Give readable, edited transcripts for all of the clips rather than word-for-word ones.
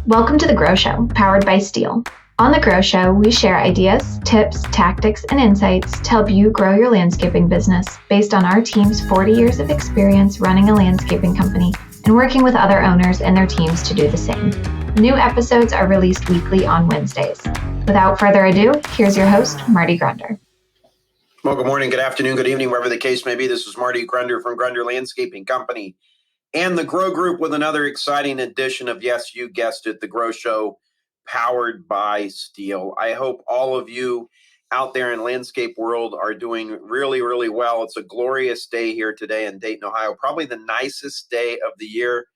Welcome to The Grow Show, powered by Steel. On The Grow Show, we share ideas, tips, tactics, and insights to help you grow your landscaping business based on our team's 40 years of experience running a landscaping company and working with other owners and their teams to do the same. New episodes are released weekly on Wednesdays. Without further ado, here's your host, Marty Grunder. Well, good morning, good afternoon, good evening, wherever the case may be. This is Marty Grunder from Grunder Landscaping Company and the Grow Group with another exciting edition of, yes, you guessed it, the Grow Show, powered by Steel. I hope all of you out there in landscape world are doing really, really well. It's a glorious day here today in Dayton, Ohio, probably the nicest day of the year.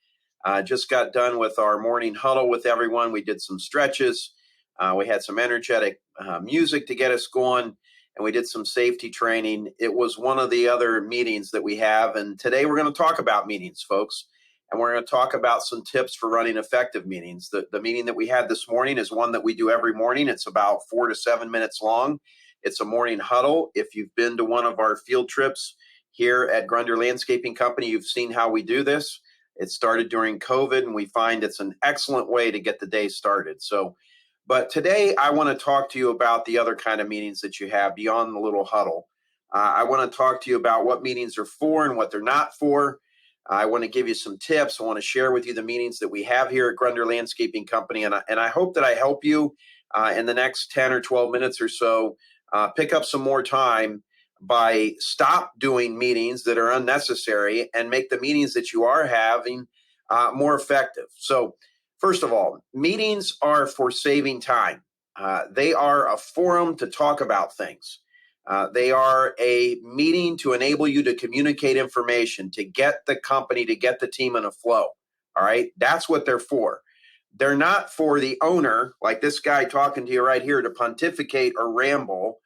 Just got done with our morning huddle with everyone. We did some stretches. We had some energetic music to get us going. And we did some safety training. It was one of the other meetings that we have. And today we're going to talk about meetings, folks. And we're going to talk about some tips for running effective meetings. The meeting that we had this morning is one that we do every morning. It's about 4 to 7 minutes long. It's a morning huddle. If you've been to one of our field trips here at Grunder Landscaping Company, you've seen how we do this. It started during COVID, and we find it's an excellent way to get the day started. But today, I want to talk to you about the other kind of meetings that you have beyond the little huddle. I want to talk to you about what meetings are for and what they're not for. I want to give you some tips. I want to share with you the meetings that we have here at Grunder Landscaping Company. And I hope that I help you in the next 10 or 12 minutes or so pick up some more time by stop doing meetings that are unnecessary and make the meetings that you are having more effective. So, first of all, meetings are for saving time. They are a forum to talk about things. They are a meeting to enable you to communicate information, to get the company, to get the team in a flow. All right, that's what they're for. They're not for the owner, like this guy talking to you right here, to pontificate or ramble,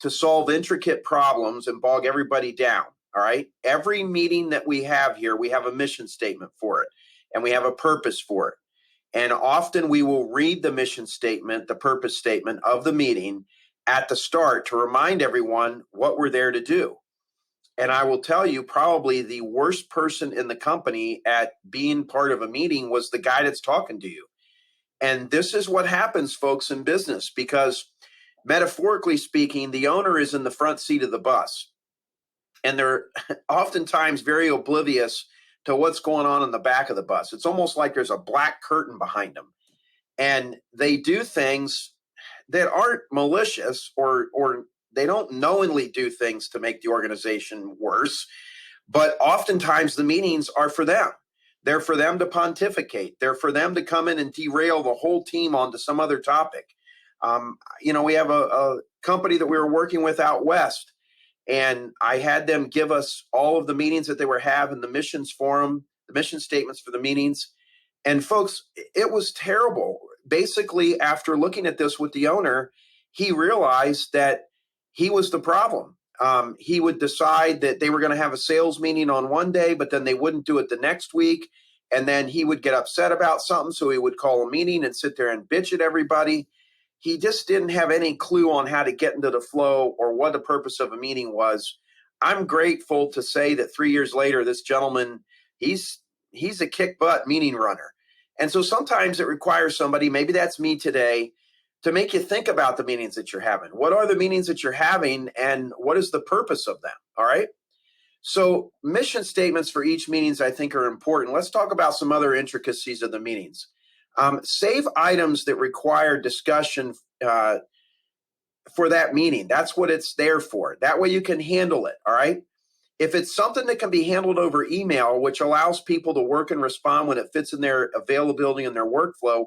to solve intricate problems and bog everybody down. All right, every meeting that we have here, we have a mission statement for it, and we have a purpose for it. And often we will read the mission statement, the purpose statement of the meeting at the start to remind everyone what we're there to do. And I will tell you, probably the worst person in the company at being part of a meeting was the guy that's talking to you. And this is what happens, folks, in business, because metaphorically speaking, the owner is in the front seat of the bus. And they're oftentimes very oblivious to what's going on in the back of the bus. It's almost like there's a black curtain behind them. And they do things that aren't malicious or they don't knowingly do things to make the organization worse. But oftentimes the meetings are for them. They're for them to pontificate. They're for them to come in and derail the whole team onto some other topic. We have a company that we were working with out west. And I had them give us all of the meetings that they were having, the missions forum, the mission statements for the meetings. And folks, it was terrible. Basically, after looking at this with the owner, he realized that he was the problem. He would decide that they were going to have a sales meeting on one day, but then they wouldn't do it the next week. And then he would get upset about something. So he would call a meeting and sit there and bitch at everybody. He just didn't have any clue on how to get into the flow or what the purpose of a meeting was. I'm grateful to say that 3 years later, this gentleman, he's a kick butt meeting runner. And so sometimes it requires somebody, maybe that's me today, to make you think about the meetings that you're having. What are the meetings that you're having and what is the purpose of them? All right. So mission statements for each meetings I think are important. Let's talk about some other intricacies of the meetings. Save items that require discussion for that meeting. That's what it's there for. That way you can handle it, all right? If it's something that can be handled over email, which allows people to work and respond when it fits in their availability and their workflow,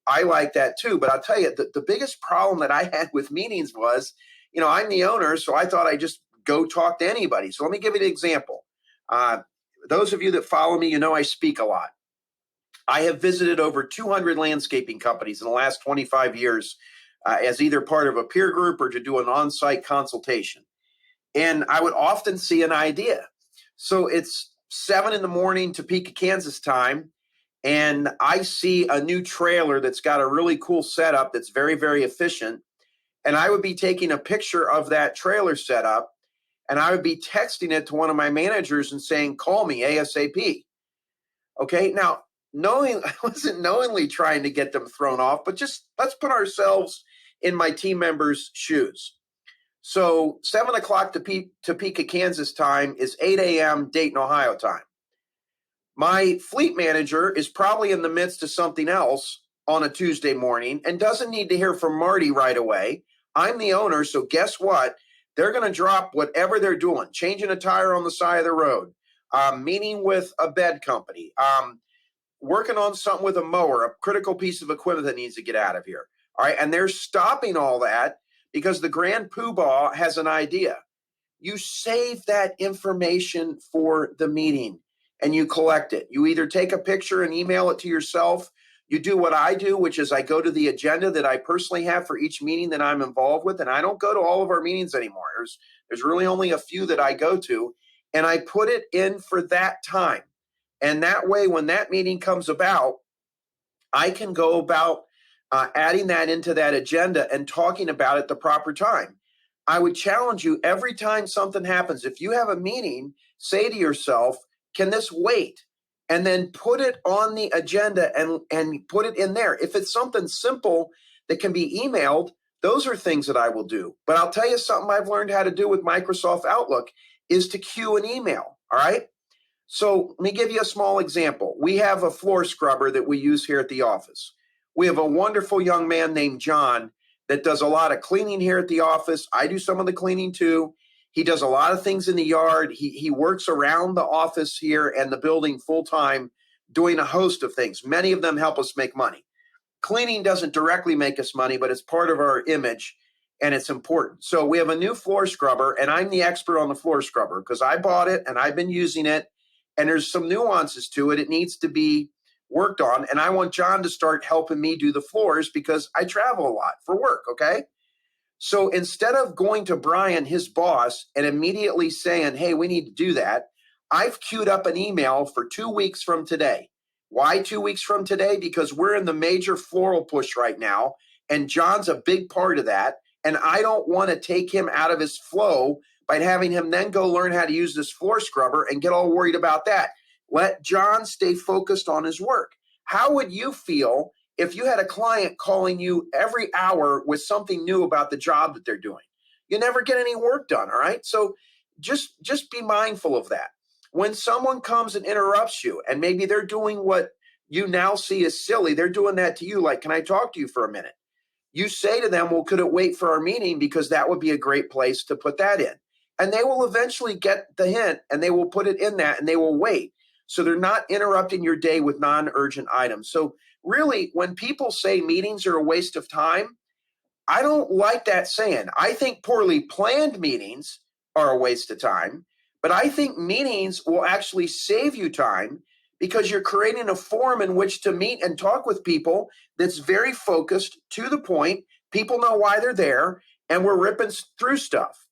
I like that too. But I'll tell you, the biggest problem that I had with meetings was, I'm the owner, so I thought I'd just go talk to anybody. So let me give you an example. Those of you that follow me, I speak a lot. I have visited over 200 landscaping companies in the last 25 years as either part of a peer group or to do an on-site consultation. And I would often see an idea. So it's 7 a.m. Topeka, Kansas time, and I see a new trailer that's got a really cool setup that's very, very efficient. And I would be taking a picture of that trailer setup, and I would be texting it to one of my managers and saying, call me ASAP. Okay, now, I wasn't knowingly trying to get them thrown off, but just let's put ourselves in my team members' shoes. So 7 o'clock Topeka, Kansas time is 8 a.m. Dayton, Ohio time. My fleet manager is probably in the midst of something else on a Tuesday morning and doesn't need to hear from Marty right away. I'm the owner, so guess what? They're going to drop whatever they're doing, changing a tire on the side of the road, meeting with a bed company, working on something with a mower, a critical piece of equipment that needs to get out of here. All right. And they're stopping all that because the grand poobah has an idea. You save that information for the meeting and you collect it. You either take a picture and email it to yourself. You do what I do, which is I go to the agenda that I personally have for each meeting that I'm involved with. And I don't go to all of our meetings anymore. There's really only a few that I go to. And I put it in for that time. And that way, when that meeting comes about, I can go about adding that into that agenda and talking about it the proper time. I would challenge you every time something happens, if you have a meeting, say to yourself, can this wait? And then put it on the agenda and put it in there. If it's something simple that can be emailed, those are things that I will do. But I'll tell you something I've learned how to do with Microsoft Outlook is to queue an email. All right. So let me give you a small example. We have a floor scrubber that we use here at the office. We have a wonderful young man named John that does a lot of cleaning here at the office. I do some of the cleaning too. He does a lot of things in the yard. He works around the office here and the building full time doing a host of things. Many of them help us make money. Cleaning doesn't directly make us money, but it's part of our image and it's important. So we have a new floor scrubber and I'm the expert on the floor scrubber because I bought it and I've been using it. And there's some nuances to it. It needs to be worked on. And I want John to start helping me do the floors because I travel a lot for work, okay? So instead of going to Brian, his boss, and immediately saying, hey, we need to do that, I've queued up an email for 2 weeks from today. Why 2 weeks from today? Because we're in the major floral push right now, and John's a big part of that. And I don't want to take him out of his flow by having him then go learn how to use this floor scrubber and get all worried about that. Let John stay focused on his work. How would you feel if you had a client calling you every hour with something new about the job that they're doing? You never get any work done, all right? So just be mindful of that. When someone comes and interrupts you, and maybe they're doing what you now see as silly, they're doing that to you, like, can I talk to you for a minute? You say to them, well, could it wait for our meeting? Because that would be a great place to put that in. And they will eventually get the hint and they will put it in that and they will wait. So they're not interrupting your day with non-urgent items. So really, when people say meetings are a waste of time, I don't like that saying. I think poorly planned meetings are a waste of time, but I think meetings will actually save you time because you're creating a forum in which to meet and talk with people that's very focused, to the point. People know why they're there, and we're ripping through stuff.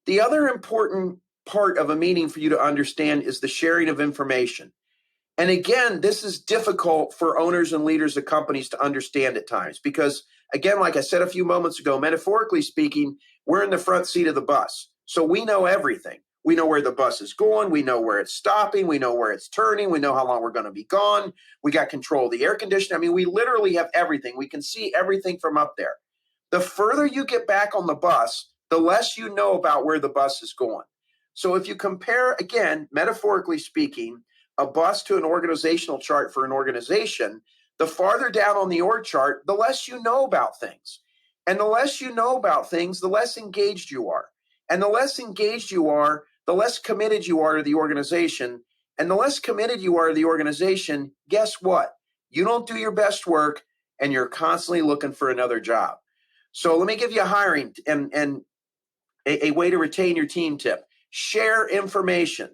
The other important part of a meeting for you to understand is the sharing of information. And again, this is difficult for owners and leaders of companies to understand at times because, again, like I said a few moments ago, metaphorically speaking, we're in the front seat of the bus. So we know everything. We know where the bus is going. We know where it's stopping. We know where it's turning. We know how long we're going to be gone. We got control of the air conditioning. I mean, we literally have everything. We can see everything from up there. The further you get back on the bus, the less you know about where the bus is going. So if you compare, again, metaphorically speaking, a bus to an organizational chart for an organization, the farther down on the org chart, the less you know about things. And the less you know about things, the less engaged you are. And the less engaged you are, the less committed you are to the organization. And the less committed you are to the organization, guess what? You don't do your best work and you're constantly looking for another job. So let me give you a hiring and a way to retain your team tip. Share information.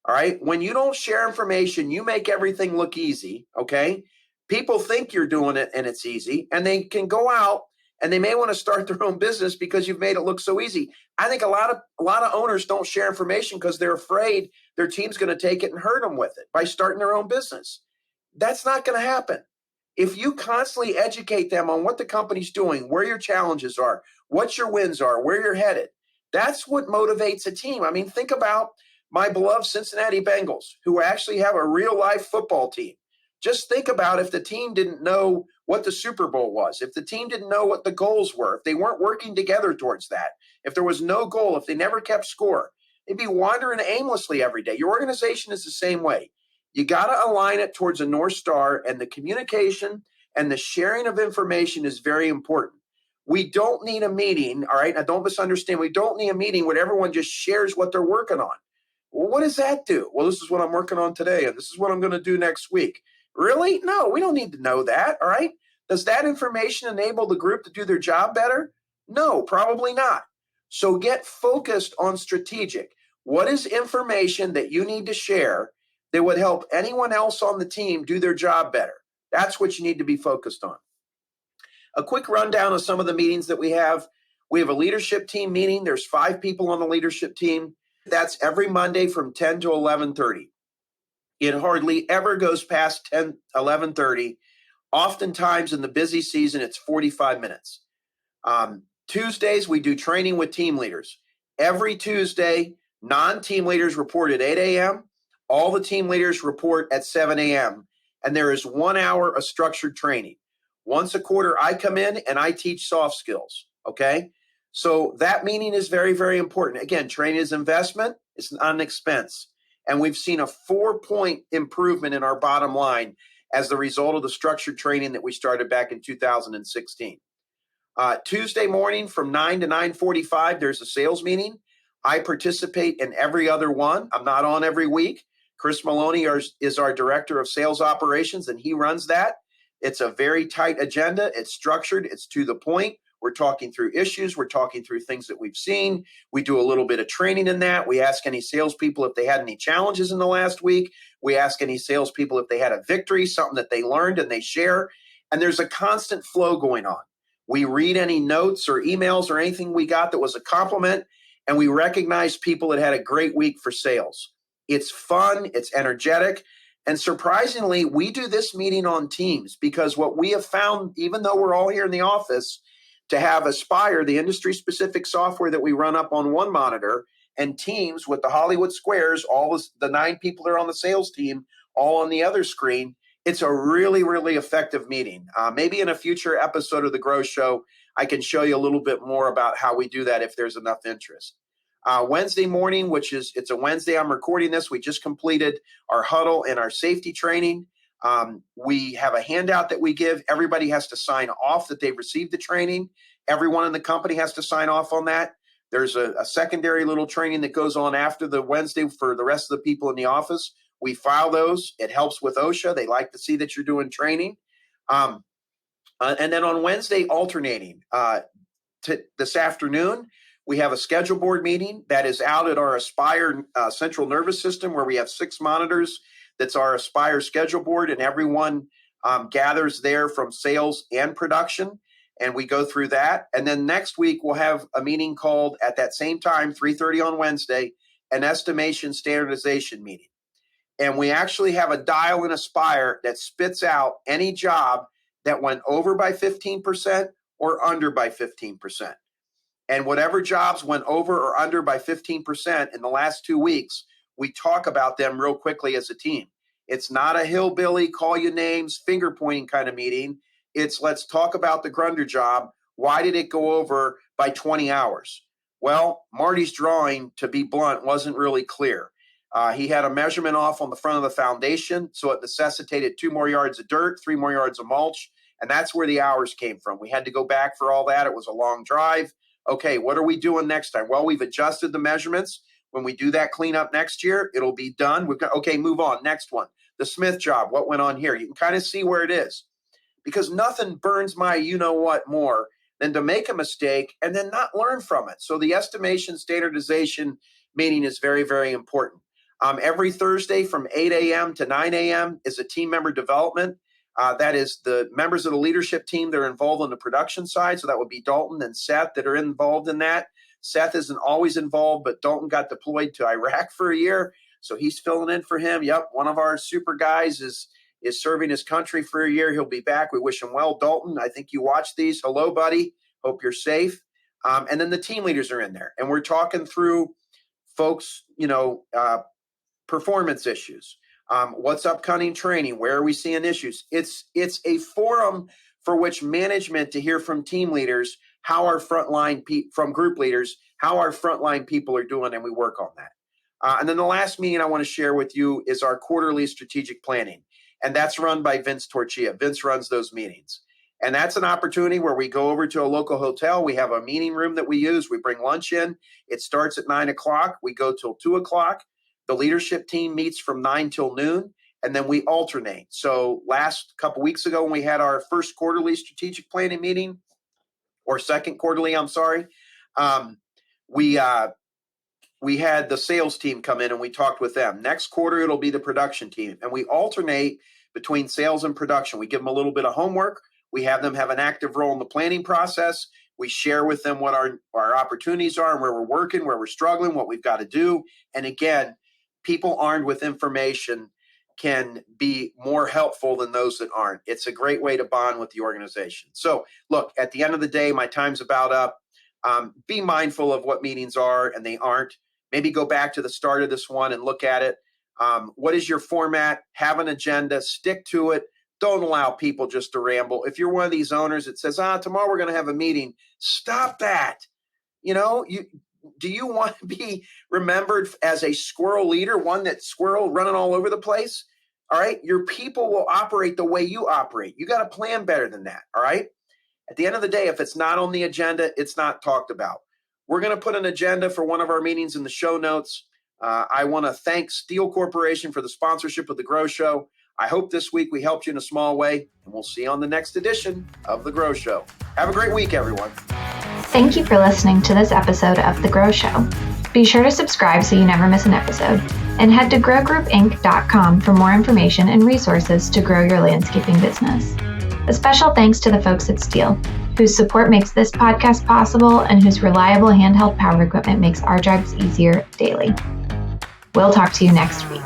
All right. When you don't share information, you make everything look easy. Okay. People think you're doing it and it's easy, and they can go out and they may want to start their own business because you've made it look so easy. I think a lot of owners don't share information because they're afraid their team's going to take it and hurt them with it by starting their own business. That's not going to happen. If you constantly educate them on what the company's doing, where your challenges are, what your wins are, where you're headed, that's what motivates a team. I mean, think about my beloved Cincinnati Bengals, who actually have a real life football team. Just think about if the team didn't know what the Super Bowl was, if the team didn't know what the goals were, if they weren't working together towards that, if there was no goal, if they never kept score, they'd be wandering aimlessly every day. Your organization is the same way. You got to align it towards a North Star, and the communication and the sharing of information is very important. We don't need a meeting, all right? Now, don't misunderstand. We don't need a meeting where everyone just shares what they're working on. Well, what does that do? Well, this is what I'm working on today, and this is what I'm going to do next week. Really? No, we don't need to know that, all right? Does that information enable the group to do their job better? No, probably not. So get focused on strategic. What is information that you need to share that would help anyone else on the team do their job better? That's what you need to be focused on. A quick rundown of some of the meetings that we have. We have a leadership team meeting. There's 5 people on the leadership team. That's every Monday from 10 to 11:30. It hardly ever goes past 10, 11:30. Oftentimes in the busy season, it's 45 minutes. Tuesdays, we do training with team leaders. Every Tuesday, non-team leaders report at 8 a.m. All the team leaders report at 7 a.m. And there is 1 hour of structured training. Once a quarter, I come in and I teach soft skills, okay? So that meeting is very, very important. Again, training is investment. It's not an expense. And we've seen a 4-point improvement in our bottom line as the result of the structured training that we started back in 2016. Tuesday morning from 9 to 9:45, there's a sales meeting. I participate in every other one. I'm not on every week. Chris Maloney is our director of sales operations, and he runs that. It's a very tight agenda. It's structured. It's to the point. We're talking through issues. We're talking through things that we've seen. We do a little bit of training in that. We ask any salespeople if they had any challenges in the last week. We ask any salespeople if they had a victory, something that they learned, and they share. And there's a constant flow going on. We read any notes or emails or anything we got that was a compliment, and we recognize people that had a great week for sales. It's fun. It's energetic. And surprisingly, we do this meeting on Teams because what we have found, even though we're all here in the office, to have Aspire, the industry-specific software that we run up on one monitor, and Teams with the Hollywood squares, all the 9 people that are on the sales team, all on the other screen, it's a really, really effective meeting. Maybe in a future episode of The Growth Show, I can show you a little bit more about how we do that if there's enough interest. Wednesday morning, it's a Wednesday, I'm recording this. We just completed our huddle and our safety training. We have a handout that we give. Everybody has to sign off that they've received the training. Everyone in the company has to sign off on that. There's a secondary little training that goes on after the Wednesday for the rest of the people in the office. We file those. It helps with OSHA. They like to see that you're doing training. And then on Wednesday, alternating. This afternoon, we have a schedule board meeting that is out at our Aspire central nervous system where we have 6 monitors. That's our Aspire schedule board, and everyone gathers there from sales and production, and we go through that. And then next week, we'll have a meeting called at that same time, 3:30 on Wednesday, an estimation standardization meeting. And we actually have a dial in Aspire that spits out any job that went over by 15% or under by 15%. And whatever jobs went over or under by 15% in the last 2 weeks, we talk about them real quickly as a team. It's not a hillbilly, call you names, finger pointing kind of meeting. It's let's talk about the Grunder job. Why did it go over by 20 hours? Well, Marty's drawing, to be blunt, wasn't really clear. He had a measurement off on the front of the foundation, so it necessitated 2 more yards of dirt, 3 more yards of mulch, and that's where the hours came from. We had to go back for all that. It was a long drive. Okay, what are we doing next time? Well, we've adjusted the measurements. When we do that cleanup next year, it'll be done. We've got, okay, move on. Next one. The Smith job, what went on here? You can kind of see where it is. Because nothing burns my you-know-what more than to make a mistake and then not learn from it. So the estimation standardization meeting is very, very important. Every Thursday from 8 a.m. to 9 a.m. is a team member development. That is the members of the leadership team that are involved on the production side. So that would be Dalton and Seth that are involved in that. Seth isn't always involved, but Dalton got deployed to Iraq for a year. So he's filling in for him. Yep, one of our super guys is serving his country for a year. He'll be back. We wish him well. Dalton, I think you watch these. Hello, buddy. Hope you're safe. And then the team leaders are in there. And we're talking through folks, performance issues. What's upcoming training? Where are we seeing issues? It's a forum for which management to hear from team leaders how our frontline from group leaders how our frontline people are doing, and we work on that. And then the last meeting I want to share with you is our quarterly strategic planning, and that's run by Vince Torchia. Vince runs those meetings. And that's an opportunity where we go over to a local hotel. We have a meeting room that we use. We bring lunch in. It starts at 9 o'clock. We go till 2 o'clock. The leadership team meets from 9 till noon, and then we alternate. So last couple weeks ago when we had our first quarterly strategic planning meeting, or second quarterly, I'm sorry, we had the sales team come in and we talked with them. Next quarter, it'll be the production team. And we alternate between sales and production. We give them a little bit of homework. We have them have an active role in the planning process. We share with them what our opportunities are and where we're working, where we're struggling, what we've got to do. And again, people armed with information can be more helpful than those that aren't. It's a great way to bond with the organization. So look, at the end of the day, my time's about up. Be mindful of what meetings are and they aren't. Maybe go back to the start of this one and look at it. What is your format? Have an agenda, stick to it. Don't allow people just to ramble. If you're one of these owners that says, tomorrow we're going to have a meeting, stop that. Do you want to be remembered as a squirrel leader, one that squirrel running all over the place? All right. Your people will operate the way you operate. You got to plan better than that. All right. At the end of the day, if it's not on the agenda, it's not talked about. We're going to put an agenda for one of our meetings in the show notes. I want to thank Steel Corporation for the sponsorship of The Grow Show. I hope this week we helped you in a small way, and we'll see you on the next edition of The Grow Show. Have a great week, everyone. Thank you for listening to this episode of The Grow Show. Be sure to subscribe so you never miss an episode, and head to growgroupinc.com for more information and resources to grow your landscaping business. A special thanks to the folks at Steel, whose support makes this podcast possible and whose reliable handheld power equipment makes our jobs easier daily. We'll talk to you next week.